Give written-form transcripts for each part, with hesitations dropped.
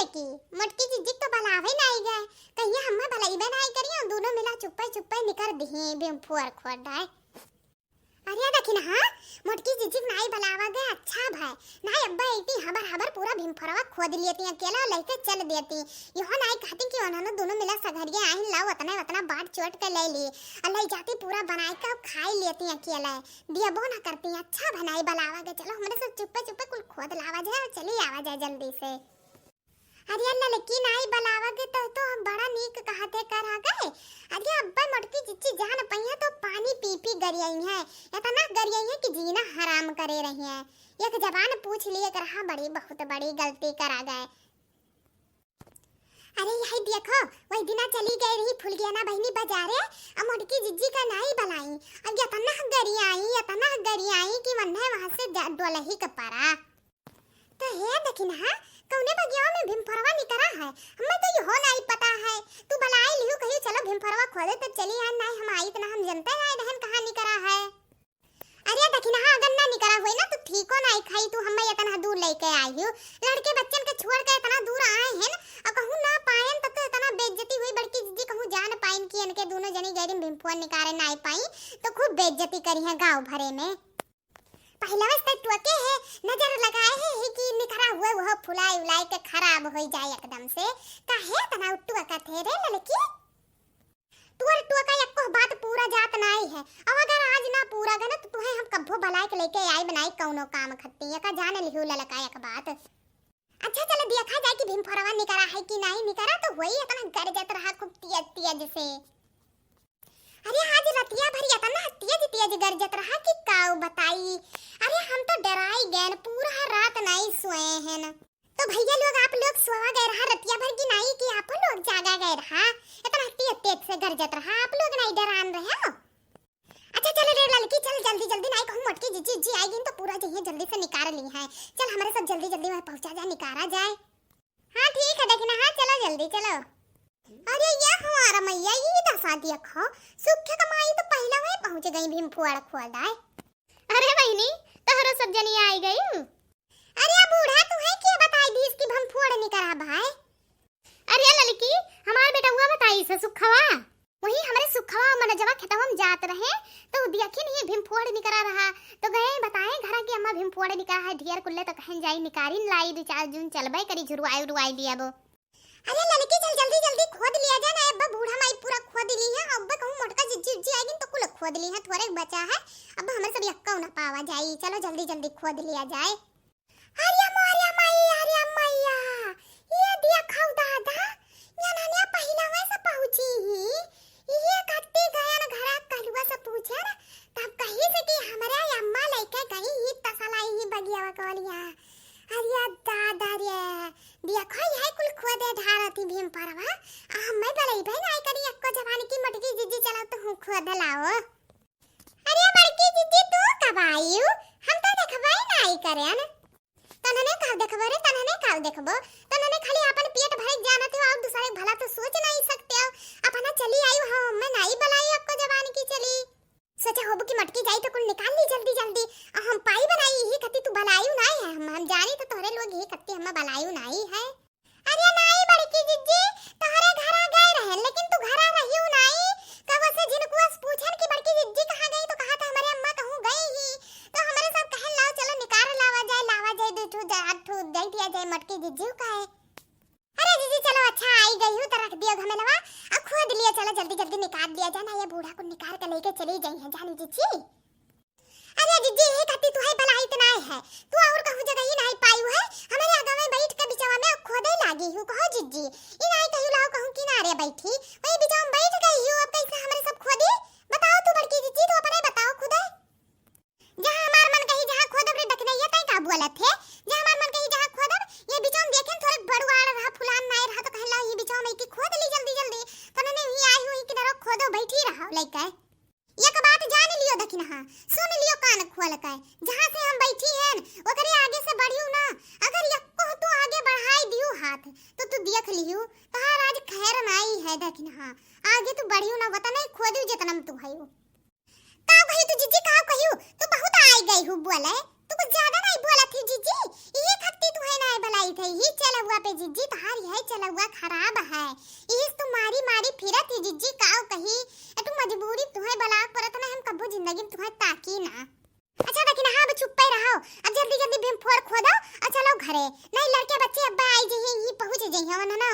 लड़की मोटकी जिज्जी तो भलावे नहीं गए कहिए हम्मा भलाई बनाई करियो दोनों मिला चुप्पे चुप्पे निकर दिए बिम फुअर खोडाए अरे देखिन हां मोटकी जिज्जी नहीं भलावा गए अच्छा भाई नहीं अब्बा इती हबर हबर पूरा भीमफरवा खोद लेती अकेला लेके चल देती यहो नहीं कहती कि उन्होंने दोनों मिला सघरिया आइन लाओ उतना उतना बाट चोट के ले ली अल्लाह जाती पूरा बनाई के खाई लेती अकेला दिया बो ना करती अच्छा बनाई भलावा गए चलो हमरे से चुप्पे चुप्पे कुल खोद लावा जाए चली आवा जाए जल्दी से अरे अल्लाह लेकिन आई बलावा के तो बड़ा नीक कहते कर आ गए अरे अब्बा मोटकी जिच्ची जान पहिया तो पानी पी पी गरियाई है इतना गरियाई है कि जीना हराम करे रही है एक जबान पूछ लिए कर हां बड़ी बहुत बड़ी गलती कर आ गए अरे यही देखो वही दिना चली गई रही फुलगियाना बहनी बाजारे अब मोटकी जिज्जी का नहीं बनाई अब इतना गरियाई कि वन्ने वहां से डोलही का पारा तो है देखिन हां कौने बगियाओं में भीमफरवा निकरा है हमें तो यो नहीं पता है तू भलाई लियो कहियो चलो भीमफरवा खोदे तो चली आ नहीं हम आई इतना हम जनता है बहन कहां निकरा है अरे देखिन हां अगर ना निकरा होई ना तो ठीक हो नहीं खाई तू हमें इतना दूर लेके आई हो लड़के बच्चन के छोड़ के इतना दूर आए हैं और कहूं ना पाएन तो इतना बेइज्जती हुई बड़की जिज्जी कहूं जान पाइन कि इनके दोनों जनी गैरी भीमफुआ निकारे नहीं पाई तो खूब बेइज्जती करी है गांव भरे में पहला वस्ते टोके है नजर लगाए है कि निकरा हुआ वो फुलाई उलाई के खराब हो जाए एकदम से काहे तना उट्टुआ का थे रे लड़की तुअर टोका एको बात पूरा जात नहीं है अब अगर आज ना पूरा गना तो तुहे हम कब्बो भलाई के लेके आई बनाई कौनो काम खत्ती है का जाने लिहू ललका एक बात अच्छा चलो देखा जाए कि भीमफरवा निकरा है कि नहीं निकरा तो वही इतना गरजत रहा खूब तेज तेज से अरे आज रतिया भरी इतना तेज तेज गरजत रहा कि काऊ बताई अरे हम तो डराई गए पूरा रात नहीं सोए हैं न तो भैया लोग आप लोग सोवा गए रहा रतिया भर की नहीं कि आप लोग जागा गए रहा इतना तेज तेज से गरजत रहा आप लोग नहीं डरान रहे हो अच्छा चलो रे लड़की चल जल्दी जल्दी नहीं कहूं मोटकी जिज्जी जी आएगी तो पूरा जहिए जल्दी से निकाल ली है चल हमारे साथ जल्दी जल्दी वहां पहुंचा जाए निकाला जाए हां ठीक है देखना हां चलो जल्दी चलो अरे ये हमारा मैया ये दशा देखो सुख कमाई तो पहला वही पहुंच गई भीमफुआ खोदाए अरे बहनी तहरो सब जनी आई गई अरे बूढ़ा तू है क्या बताई दी इसकी भीमफुआ निकरा भाई अरे लड़की हमार बेटा हुआ बताई से सुखवा वही हमारे सुखवा मन जवा खेतवा में जात रहे तो देखिन ये भीमफुआ निकरा रहा तो गए बताए घर की अम्मा भीमफुआ निकरा है ढेर कुल्ले तो कहन जाई निकारिन लाई दो चार जून चलबे करी झुरवाई उड़वाई दिया वो अरे लड़की चल जल्दी जल्दी खोद लिया जाए ना अब्बा बूढ़ा माई पूरा खोद ली है अब्बा कहूं मोटका जिज्जी जिज्जी आएगी तो कुल खोद ली है थोड़े बचा है अब हमारे सब यक्का ना पावा जाई चलो जल्दी जल्दी खोद लिया जाए अरे मैया ये देखो दादा ये नानिया पहिला वैसे पहुंची ही ये कत्ती गया ना घरा कहलुआ से पूछे ना तब कही से कि हमारे अम्मा लेके गई ही तसलाई ही बगिया कोलिया अरे दादा रे देखो यही कुल खोदे ढारती भीमफरवा हमें बलई भाई नहीं करी एको जवानी की मटकी जिज्जी चला तो हूं खोद लाओ अरे बड़की जिज्जी तू कब आई हम तो देखबाई नहीं करे न तनने कल देखबो रे तनने कल देखबो तनने खाली अपन पेट भर जाना थे और दूसरे भला तो सोच नहीं सकते हो अपना चली आई हो मैं नहीं बलाई एको जवानी की चली सोचा होबो की मटकी जाई तो कुल निकाल ली जल्दी जल्दी हम पाई बनाई ही कती तू बलायू नहीं है हम जानी तो तोरे लोग ही कती हम बलायू नहीं है अरे नहीं बड़की जिज्जी तोरे घर आ गए रहे लेकिन तू घर आ रही हूं नहीं कब से जिनको पूछन कि बड़की जिज्जी कहां गई तो कहा था हमारे अम्मा कहूं गई ही तो हमारे साथ कहन लाओ चलो निकाल लावा जाए दो ठू दे दिया जाए मटकी जिज्जी का है अरे दीदी चलो अच्छा आई गई हूं तो रख दियो घमेलवा अब खोद लिया चलो जल्दी जल्दी निकाल दिया जाना ये बूढ़ा को निकाल के लेके चली गई है जानी जीजी अरे जीजी ये कती तू है भलाई इतना है तू और कहूं जगह ही नहीं पाई है हमारे आगे में बैठ के बिचावा में खोदे लागी हूं कहो जीजी ई नहीं कहू लाओ कहूं किनारे बैठी वही बिचावा में बैठ गई हूं अब कैसे हमारे सब खोदी बताओ तू बड़की जीजी तू अपने बताओ खुद जहां हमार मन कही जहां खोदब रे दखने ये तई का बोलत है जहां हमार मन कही जहां खोदब ये बिचावा में देखें थोड़े बड़वाड़ रहा फुलान नहीं रहा तो कहला ये बिचावा में की खोद ली जल्दी जल्दी तो ने ही आई हुई किधर खोदो बैठी रहा लइका एक बात जान लियो दखिन हां सुन लियो कान खोल के जहां से हम बैठी हैं ओकरे आगे से बढ़ियो ना अगर यक्को तू आगे बढ़ाई दियो हाथ तो तू देख लियो तहार आज खैर नहीं है दखिन हां आगे तू बढ़ियो ना बता नहीं खोदियो जतनम तू हयो का कहियो तू जीजी का कहियो तू बहुत आई गई हु बोले तू कुछ ज्यादा नहीं बोला थी जीजी, ये खत्ती तू है ना भलाई थी ही चला हुआ पे जीजी, तहार यह चला हुआ खराब है, इस तू मारी मारी फिरत ही जीजी, काओ कही तू मजबूरी तुम्हें बला परत ना, हम कबो जिंदगी में तुम्हें ताकी ना। अच्छा लेकिन हाँ अब चुप ही रहो, अब जल्दी जल्दी भीम फोड़ खोदो और चलो घरे, नहीं लड़के बच्चे अब्बा आई जइए ही पहुंच जइए वरना ना।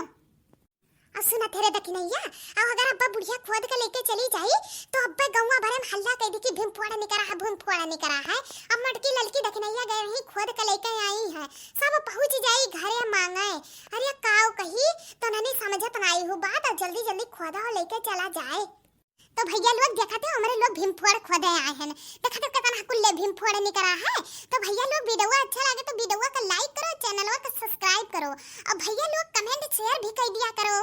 अब सुना तेरे दखनैया, अब अगर अब्बा बुढ़िया खोद के लेके चली जाई तो अब्बा गौवा भरे में हल्ला कह दी कि भीम फोड़ा नहीं करा है, भीम फोड़ा नहीं करा है। अब मटकी लड़की दखनैया गए रही खोद के लेके आई है, सब पहुंच जाई घरे मांगे। अरे काओ कही तो नहीं समझत नहीं हो बात, जल्दी जल्दी खोदा और लेके चला जाए। तो भैया लोग देखते हमारे लोग भीम फोड़ खोदे आए हैं, देखते कितना कुल्ले भीम फोड़ नहीं करा है। तो भैया लोग वीडियो अच्छा लगे तो वीडियो को लाइक करो, चैनल को सब्सक्राइब करो और भैया लोग कमेंट शेयर भी कर दिया करो।